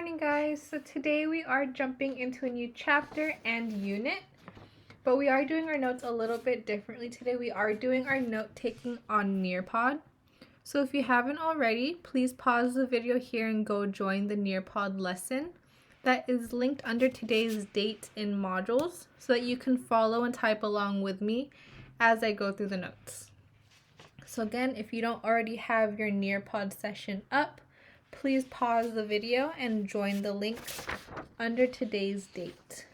morning, guys. So today we are jumping into a new chapter and unit, but we are doing our notes a little bit differently today. We are doing our note taking on Nearpod. So if you haven't already, please pause the video here and go join the Nearpod lesson. That is linked under today's date in modules so that you can follow and type along with me as I go through the notes. So again, if you don't already have your Nearpod session up, please pause the video and join the link under today's date.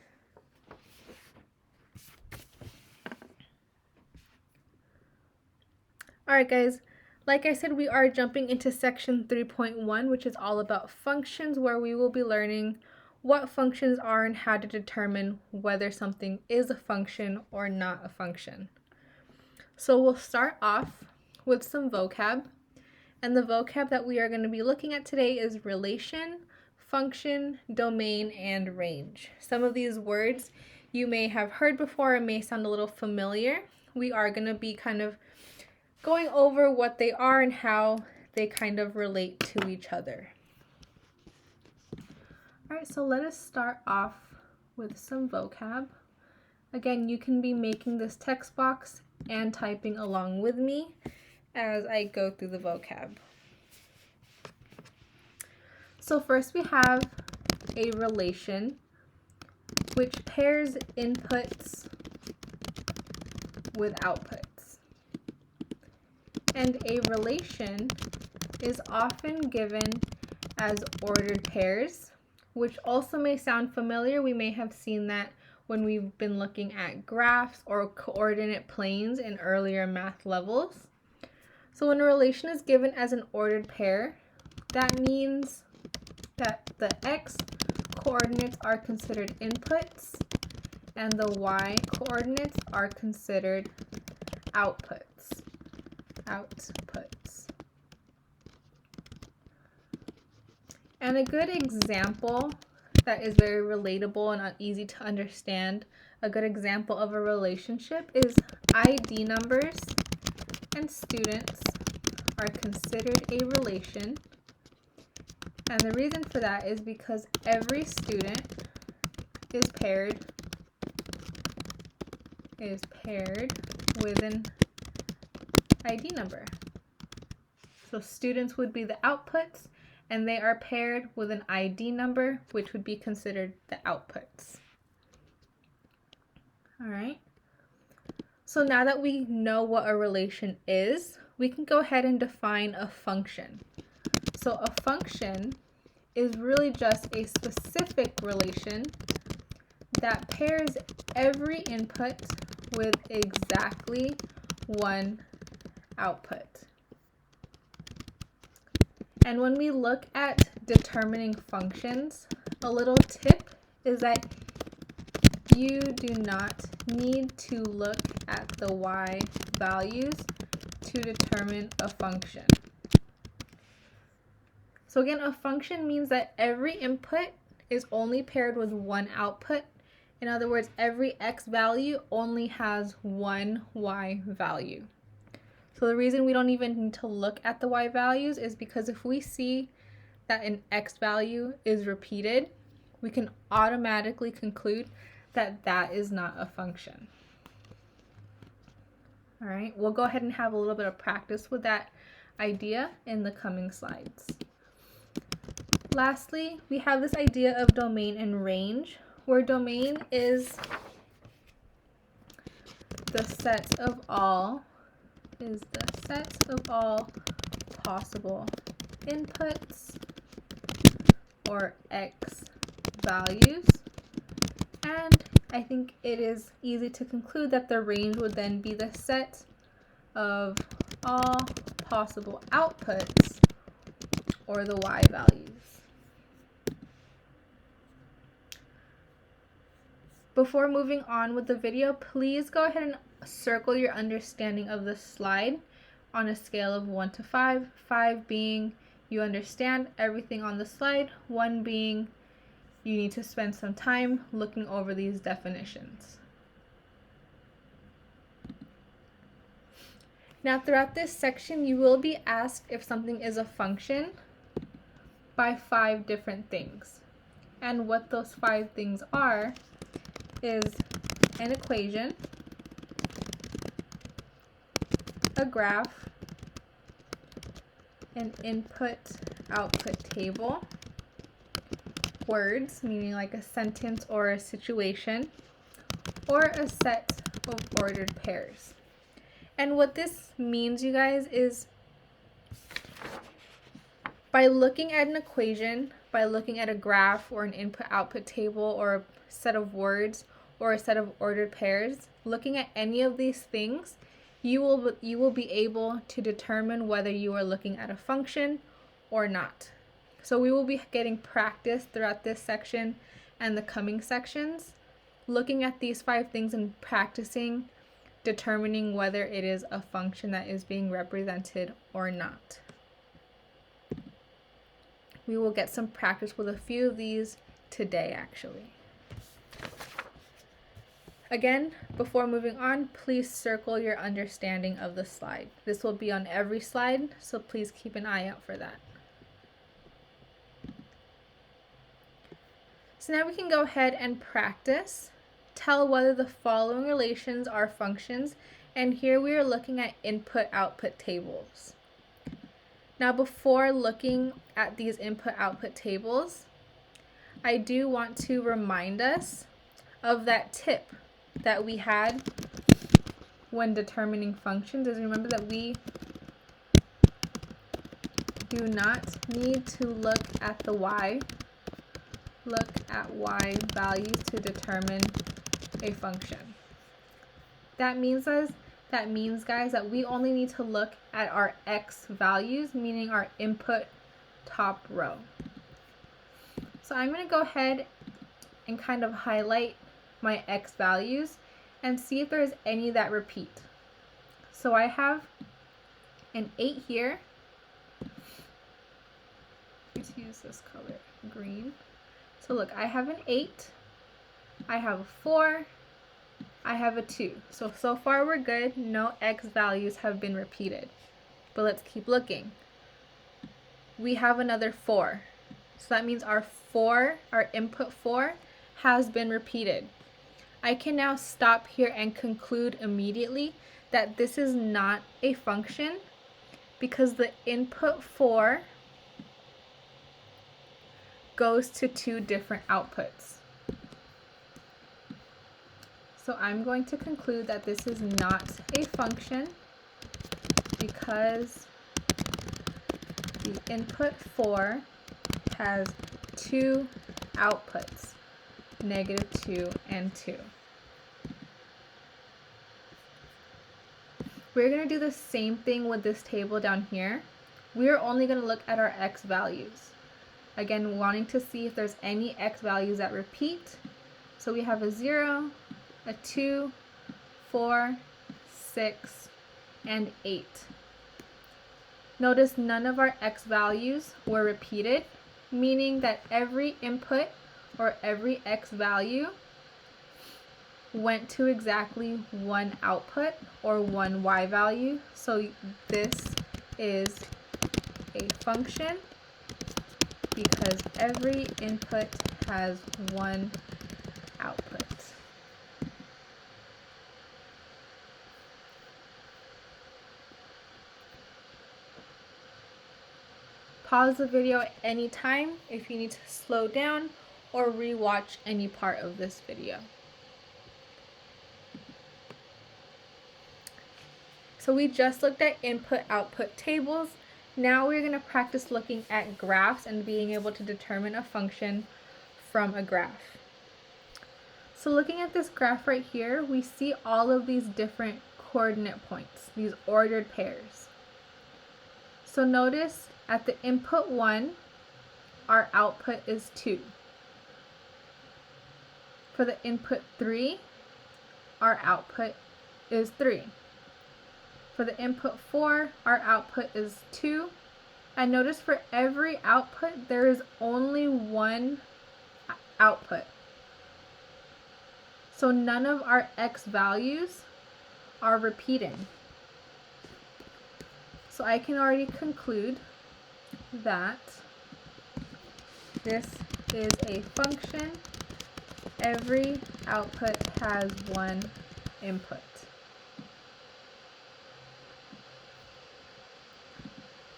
Alright guys, like I said, we are jumping into section 3.1, which is all about functions, where we will be learning what functions are and how to determine whether something is a function or not a function. So we'll start off with some vocab. And the vocab that we are going to be looking at today is relation, function, domain, and range. Some of these words you may have heard before and may sound a little familiar. We are going to be kind of going over what they are and how they kind of relate to each other. All right, so let us start off with some vocab. Again, you can be making this text box and typing along with me as I go through the vocab. So first we have a relation, which pairs inputs with outputs. And a relation is often given as ordered pairs, which also may sound familiar. We may have seen that when we've been looking at graphs or coordinate planes in earlier math levels. So when a relation is given as an ordered pair, that means that the x coordinates are considered inputs and the y coordinates are considered outputs. And a good example that is very relatable and easy to understand, a good example of a relationship is ID numbers and students are considered a relation. And the reason for that is because every student is paired with an ID number. So students would be the outputs and they are paired with an ID number, which would be considered the outputs. All right. So now that we know what a relation is, we can go ahead and define a function. So a function is really just a specific relation that pairs every input with exactly one output. And when we look at determining functions, a little tip is that you do not need to look at the y values to determine a function. So again, a function means that every input is only paired with one output. In other words, every x value only has one y value. So the reason we don't even need to look at the y values is because if we see that an x value is repeated, we can automatically conclude that that is not a function. All right, we'll go ahead and have a little bit of practice with that idea in the coming slides. Lastly, we have this idea of domain and range, where domain is the set of all possible inputs or x values. And I think it is easy to conclude that the range would then be the set of all possible outputs or the y values. Before moving on with the video, please go ahead and circle your understanding of the slide on a scale of 1 to 5, 5 being you understand everything on the slide, 1 being you need to spend some time looking over these definitions. Now throughout this section, you will be asked if something is a function by 5 different things. And what those 5 things are is an equation, a graph, an input-output table, words, meaning like a sentence or a situation, or a set of ordered pairs. And what this means, you guys, is by looking at an equation, by looking at a graph or an input-output table or a set of words or a set of ordered pairs, looking at any of these things, you will be able to determine whether you are looking at a function or not. So we will be getting practice throughout this section and the coming sections, looking at these 5 things and practicing determining whether it is a function that is being represented or not. We will get some practice with a few of these today, actually. Again, before moving on, please circle your understanding of the slide. This will be on every slide, so please keep an eye out for that. So now we can go ahead and practice. Tell whether the following relations are functions, and here we are looking at input-output tables. Now before looking at these input-output tables, I do want to remind us of that tip that we had when determining functions. Is remember that we do not need to look at the y, look at y values to determine a function. That means, guys, that we only need to look at our x values, meaning our input top row. So I'm going to go ahead and kind of highlight my x values and see if there's any that repeat. So I have an 8 here. Let's use this color, green. So look, I have an 8, I have a 4, I have a 2. So far we're good. No x values have been repeated. But let's keep looking. We have another 4. So that means our input 4 has been repeated. I can now stop here and conclude immediately that this is not a function because the input 4 goes to 2 different outputs. So I'm going to conclude that this is not a function because the input 4 has 2 outputs, -2 and 2. We're going to do the same thing with this table down here. We're only going to look at our x values. Again, wanting to see if there's any x values that repeat. So we have a 0, a 2, 4, 6, and 8. Notice none of our x values were repeated, meaning that every input or every x value went to exactly 1 output or 1 y value. So this is a function because every input has 1 output. Pause the video at any time if you need to slow down or rewatch any part of this video. So we just looked at input-output tables. Now we're going to practice looking at graphs and being able to determine a function from a graph. So looking at this graph right here, we see all of these different coordinate points, these ordered pairs. So notice at the input 1, our output is 2. For the input 3, our output is 3. For the input 4, our output is 2. And notice for every output, there is only 1 output. So none of our x values are repeating. So I can already conclude that this is a function. Every output has one input.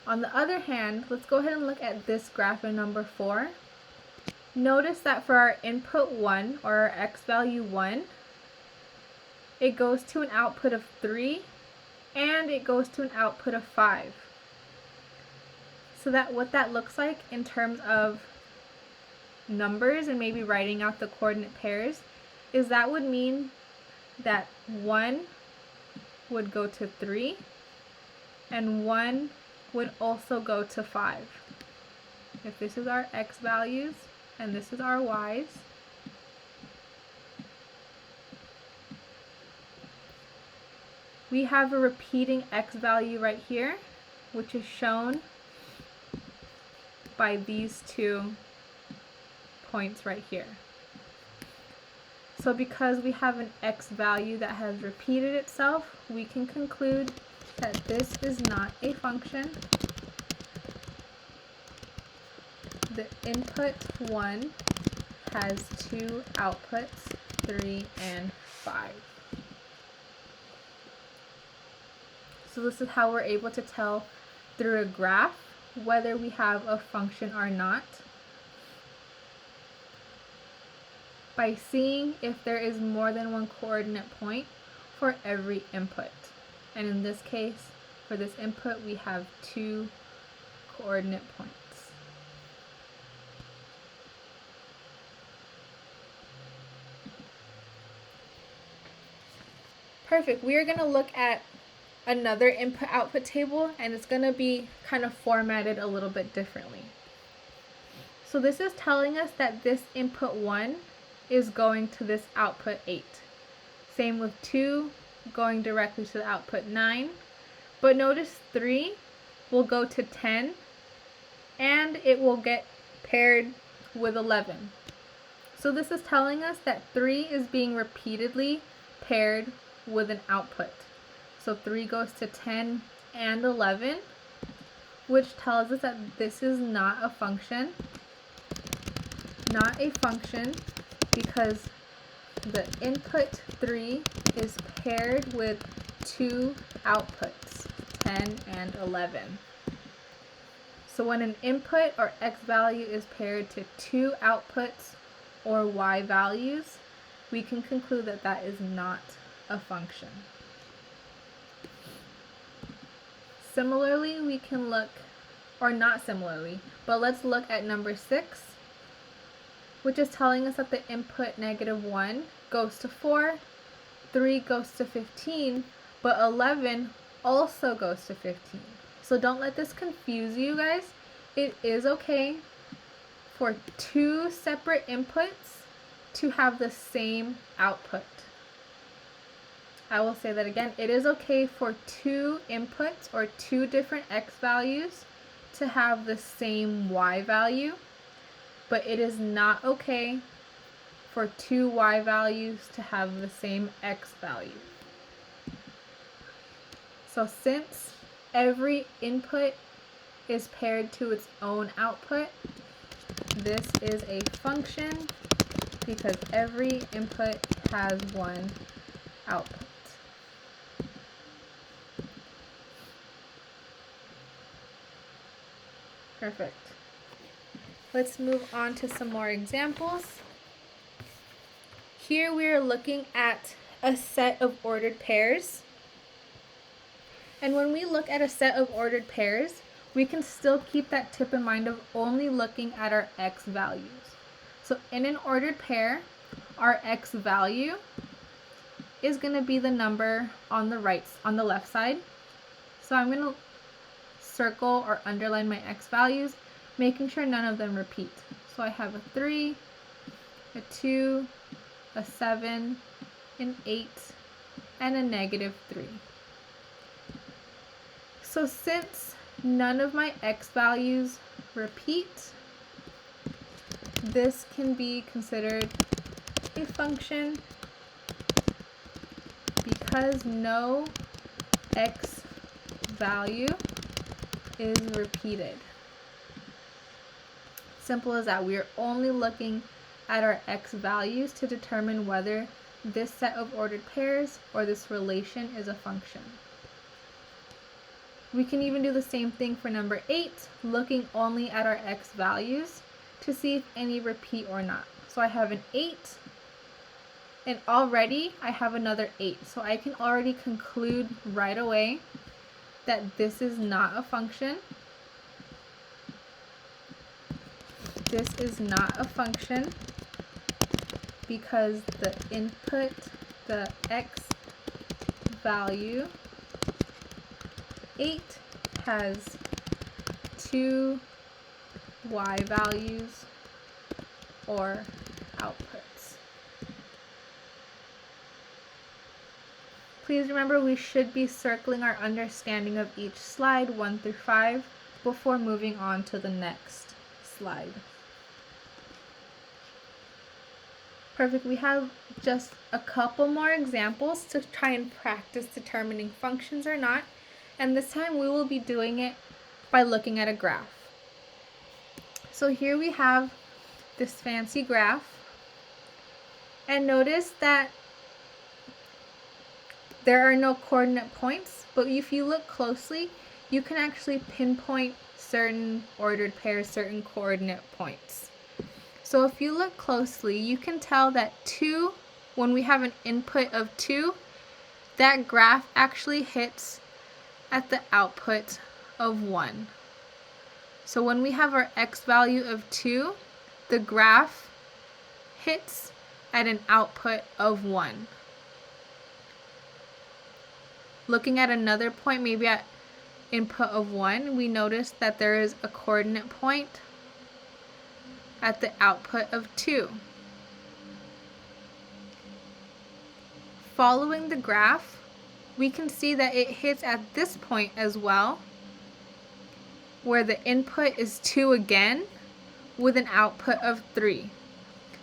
On the other hand, let's go ahead and look at this graph in number 4. Notice that for our input 1, or our x value 1, it goes to an output of 3 and it goes to an output of 5. So that what that looks like in terms of numbers and maybe writing out the coordinate pairs is that would mean that 1 would go to 3 and 1 would also go to 5. If this is our x values and this is our y's, we have a repeating x value right here, which is shown by these 2 points right here. So because we have an x value that has repeated itself, we can conclude that this is not a function. The input 1 has 2 outputs, 3 and 5. So this is how we're able to tell through a graph whether we have a function or not, by seeing if there is more than one coordinate point for every input. And in this case, for this input, we have 2 coordinate points. Perfect. We are going to look at another input-output table, and it's going to be kind of formatted a little bit differently. So this is telling us that this input 1 is going to this output 8. Same with 2 going directly to the output 9. But notice 3 will go to 10 and it will get paired with 11. So this is telling us that 3 is being repeatedly paired with an output. So 3 goes to 10 and 11, which tells us that this is not a function. Not a function because the input 3 is paired with 2 outputs, 10 and 11. So when an input or x value is paired to 2 outputs or y values, we can conclude that that is not a function. Similarly, we can look, or not similarly, but let's look at number 6, which is telling us that the input -1 goes to 4, 3 goes to 15, but 11 also goes to 15. So don't let this confuse you guys. It is okay for 2 separate inputs to have the same output. I will say that again. It is okay for 2 inputs or 2 different x values to have the same y value, but it is not okay for 2 y values to have the same x value. So since every input is paired to its own output, this is a function because every input has one output. Perfect. Let's move on to some more examples. Here we are looking at a set of ordered pairs. And when we look at a set of ordered pairs, we can still keep that tip in mind of only looking at our x values. So in an ordered pair, our x value is going to be the number on the left side. So I'm going to circle or underline my x values, making sure none of them repeat. So I have a 3, a 2, a 7, an 8, and a -3. So since none of my x values repeat, this can be considered a function because no x value is repeated. simple as that. We are only looking at our x values to determine whether this set of ordered pairs or this relation is a function. We can even do the same thing for number 8, looking only at our x values to see if any repeat or not. So I have an 8, and already I have another 8. So I can already conclude right away that this is not a function. This is not a function because the input, the x value 8 has 2 y values or outputs. Please remember we should be circling our understanding of each slide 1 through 5 before moving on to the next slide. Perfect. We have just a couple more examples to try and practice determining functions or not, and this time we will be doing it by looking at a graph. So here we have this fancy graph, and notice that there are no coordinate points, but if you look closely, you can actually pinpoint certain ordered pairs, certain coordinate points. So if you look closely, you can tell that 2, when we have an input of 2, that graph actually hits at the output of 1. So when we have our x value of 2, the graph hits at an output of 1. Looking at another point, maybe at input of 1, we notice that there is a coordinate point at the output of 2. Following the graph, we can see that it hits at this point as well, where the input is 2 again, with an output of 3.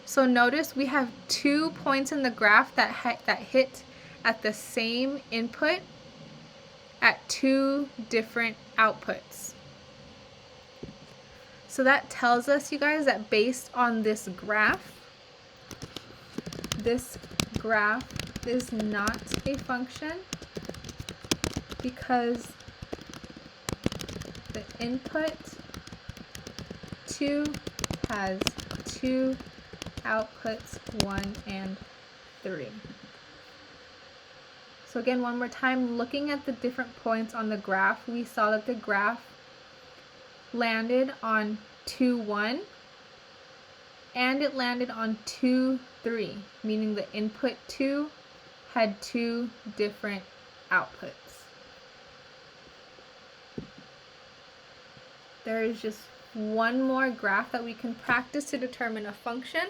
So notice we have 2 points in the graph that hit at the same input at 2 different outputs. So that tells us, you guys, that based on this graph is not a function because the input 2 has 2 outputs, 1 and 3. So again, one more time, looking at the different points on the graph, we saw that the graph landed on 2, 1, and it landed on 2, 3, meaning the input 2 had 2 different outputs. There is just one more graph that we can practice to determine a function.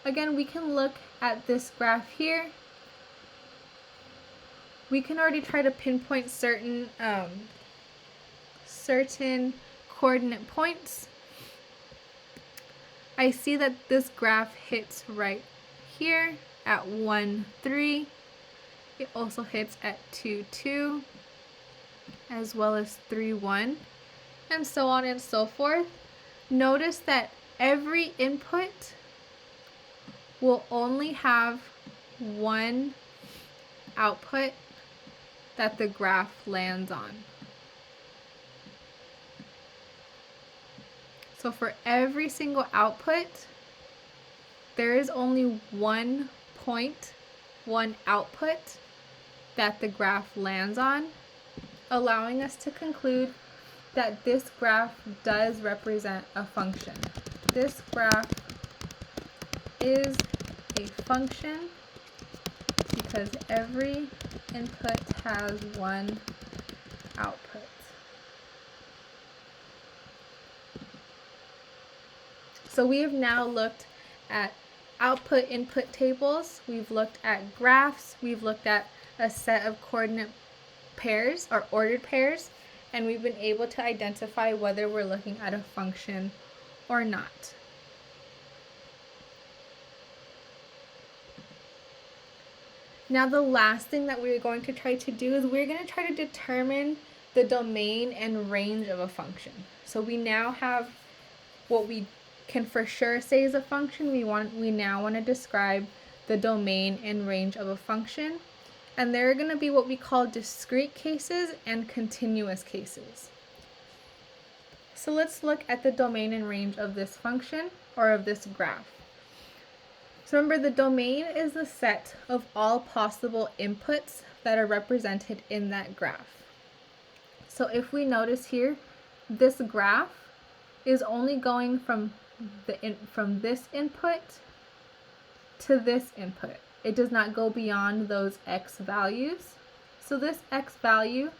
Again, we can look at this graph here. We can already try to pinpoint certain coordinate points. I see that this graph hits right here at 1, 3. It also hits at 2, 2, as well as 3, 1, and so on and so forth. Notice that every input will only have one output that the graph lands on. So for every single output, there is only one point, one output that the graph lands on, allowing us to conclude that this graph does represent a function. This graph is a function because every input has one output. So we have now looked at output-input tables, we've looked at graphs, we've looked at a set of coordinate pairs or ordered pairs, and we've been able to identify whether we're looking at a function or not. Now the last thing that we're going to try to do is we're going to try to determine the domain and range of a function. So we now have what we can for sure say is a function, we now want to describe the domain and range of a function. And there are going to be what we call discrete cases and continuous cases. So let's look at the domain and range of this function, or of this graph. So remember, the domain is the set of all possible inputs that are represented in that graph. So if we notice here, this graph is only going from this input to this input. It does not go beyond those x values. So this x value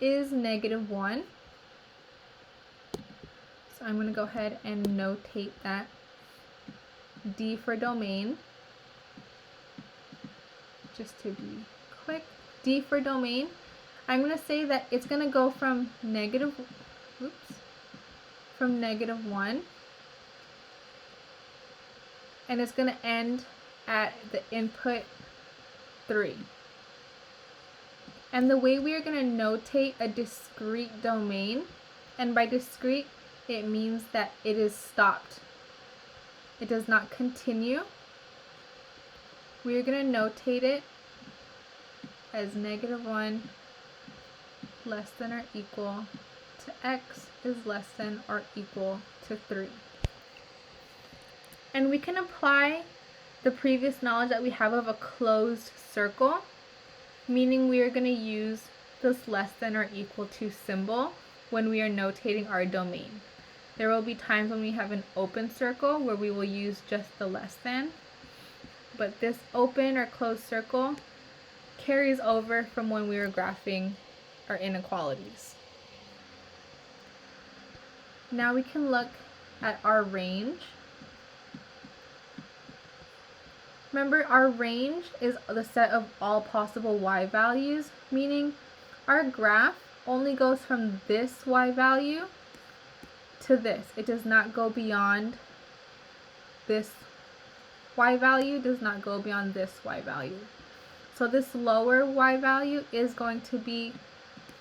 is -1. So I'm going to go ahead and notate that D for domain, just to be quick. D for domain, I'm going to say that it's going to go from -1, and it's going to end at the input 3. And the way we are going to notate a discrete domain, and by discrete it means that it is stopped. It does not continue. We are going to notate it as -1 less than or equal to x is less than or equal to 3. And we can apply the previous knowledge that we have of a closed circle, meaning we are going to use this less than or equal to symbol when we are notating our domain. There will be times when we have an open circle where we will use just the less than, but this open or closed circle carries over from when we were graphing our inequalities. Now we can look at our range. Remember, our range is the set of all possible y values, meaning our graph only goes from this y value to this. It does not go beyond this y value, does not go beyond this y value. So this lower y value is going to be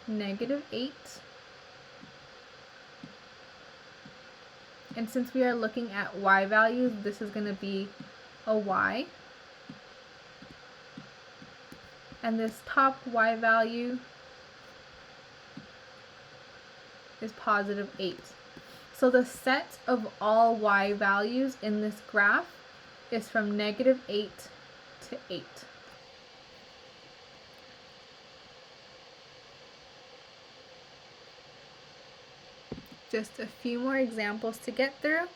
-8. And since we are looking at y values, this is going to be a y. And this top y value is +8. So the set of all y values in this graph is from -8 to 8. Just a few more examples to get through.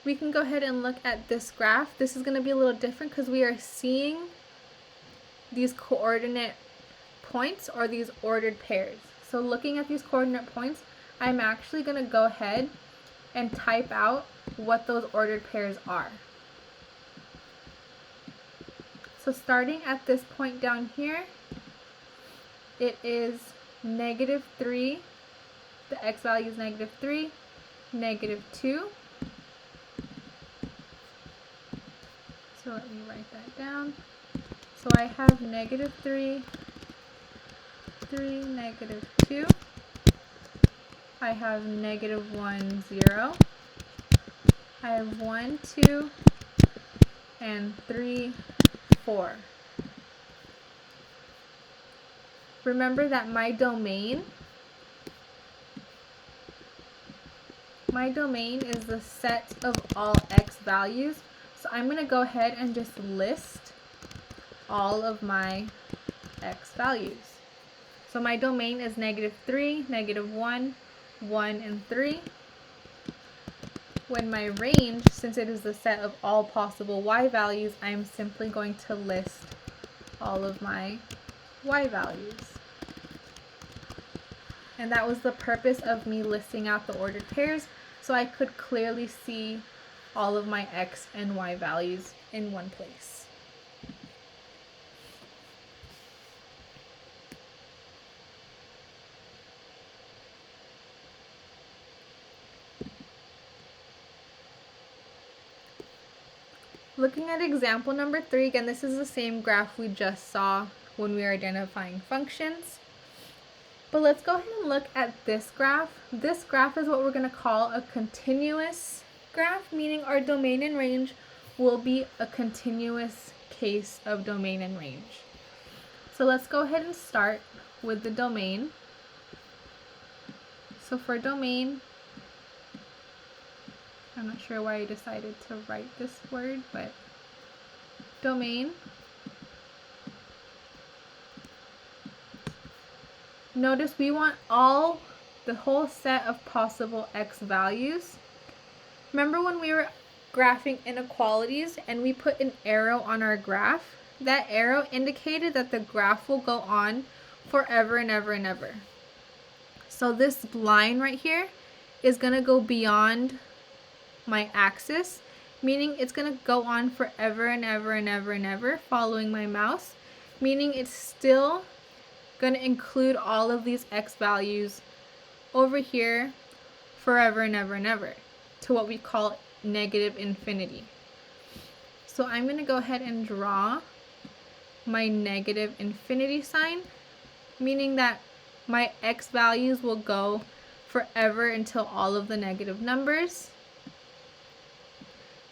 We can go ahead and look at this graph. This is going to be a little different because we are seeing these coordinate points, or these ordered pairs. So looking at these coordinate points, I'm actually going to go ahead and type out what those ordered pairs are. So starting at this point down here, it is -3, the x value is -3, -2. So let me write that down. So I have -3, 3, -2. I have -1, 0. I have 1, 2, and 3, 4. Remember that my domain is the set of all x values. So I'm going to go ahead and just list all of my x values. So my domain is -3, -1, 1, and 3. When my range, since it is the set of all possible y values, I'm simply going to list all of my y values. And that was the purpose of me listing out the ordered pairs, so I could clearly see all of my x and y values in one place. Looking at example number 3, again, this is the same graph we just saw when we were identifying functions. But let's go ahead and look at this graph. This graph is what we're going to call a continuous graph, meaning our domain and range will be a continuous case of domain and range. So let's go ahead and start with the domain. So for domain, I'm not sure why I decided to write this word, but domain. Notice we want the whole set of possible x values. Remember when we were graphing inequalities and we put an arrow on our graph? That arrow indicated that the graph will go on forever and ever and ever. So this line right here is going to go beyond my axis, meaning it's going to go on forever and ever and ever and ever following my mouse, meaning it's still going to include all of these x values over here forever and ever and ever to what we call negative infinity. So I'm going to go ahead and draw my negative infinity sign, meaning that my x values will go forever until all of the negative numbers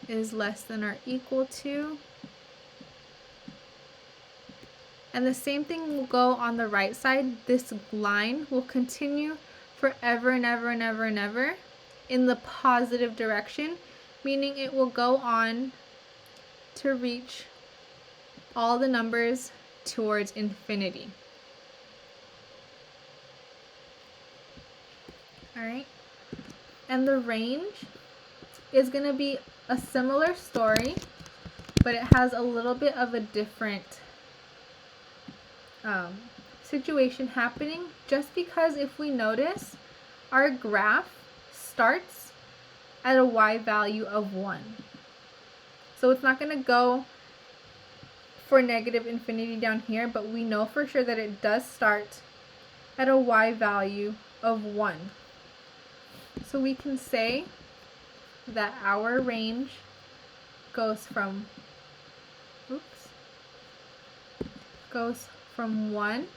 is less than or equal to. And the same thing will go on the right side. This line will continue forever and ever and ever and ever in the positive direction, meaning it will go on to reach all the numbers towards infinity. Alright, and the range is going to be a similar story, but it has a little bit of a different situation happening, just because if we notice, our graph starts at a y value of 1. So it's not going to go for negative infinity down here, but we know for sure that it does start at a y value of 1. So we can say that our range goes from 1,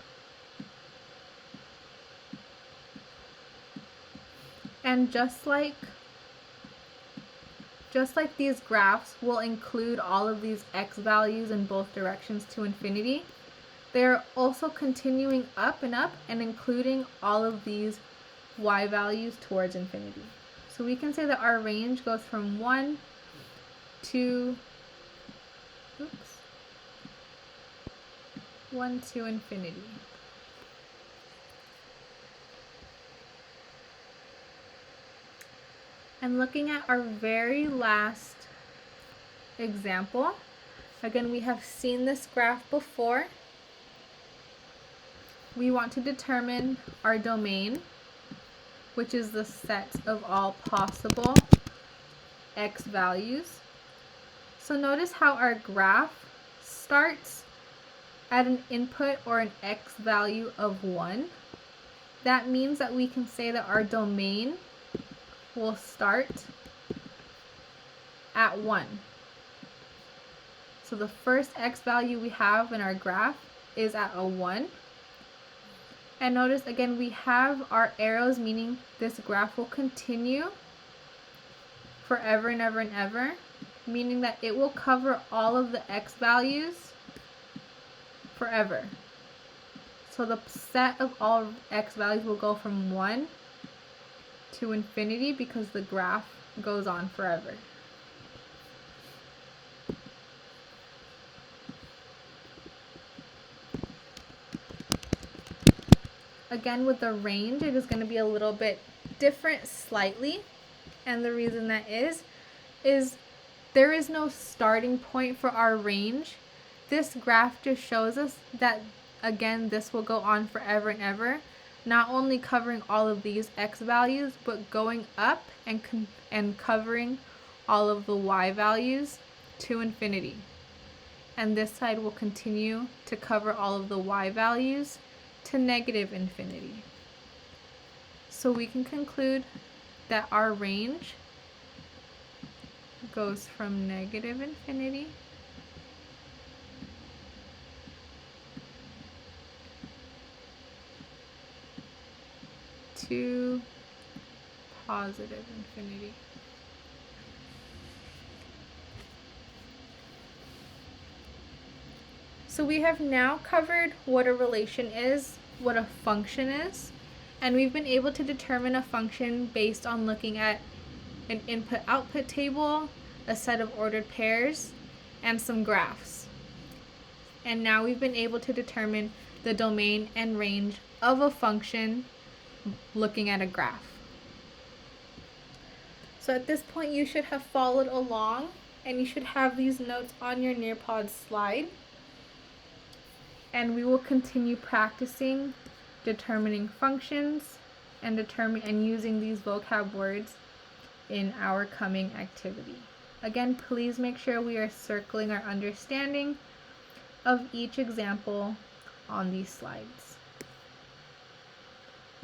and just like these graphs will include all of these x values in both directions to infinity, they're also continuing up and up and including all of these y values towards infinity. So we can say that our range goes from 1 to 1 to infinity. And looking at our very last example, again, we have seen this graph before. We want to determine our domain, which is the set of all possible x values. So notice how our graph starts at an input or an x value of 1. That means that we can say that our domain will start at 1. So the first x value we have in our graph is at a 1. And notice again, we have our arrows, meaning this graph will continue forever and ever and ever, meaning that it will cover all of the x values forever. So the set of all x values will go from 1 to infinity because the graph goes on forever. Again, with the range, it is going to be a little bit different slightly. And the reason that is there is no starting point for our range. This graph just shows us that, again, this will go on forever and ever, not only covering all of these x values, but going up and covering all of the y values to infinity. And this side will continue to cover all of the y values to negative infinity. So we can conclude that our range goes from negative infinity to positive infinity. So we have now covered what a relation is, what a function is, and we've been able to determine a function based on looking at an input-output table, a set of ordered pairs, and some graphs. And now we've been able to determine the domain and range of a function looking at a graph. So at this point you should have followed along, and you should have these notes on your Nearpod slide. And we will continue practicing determining functions and using these vocab words in our coming activity. Again, please make sure we are circling our understanding of each example on these slides.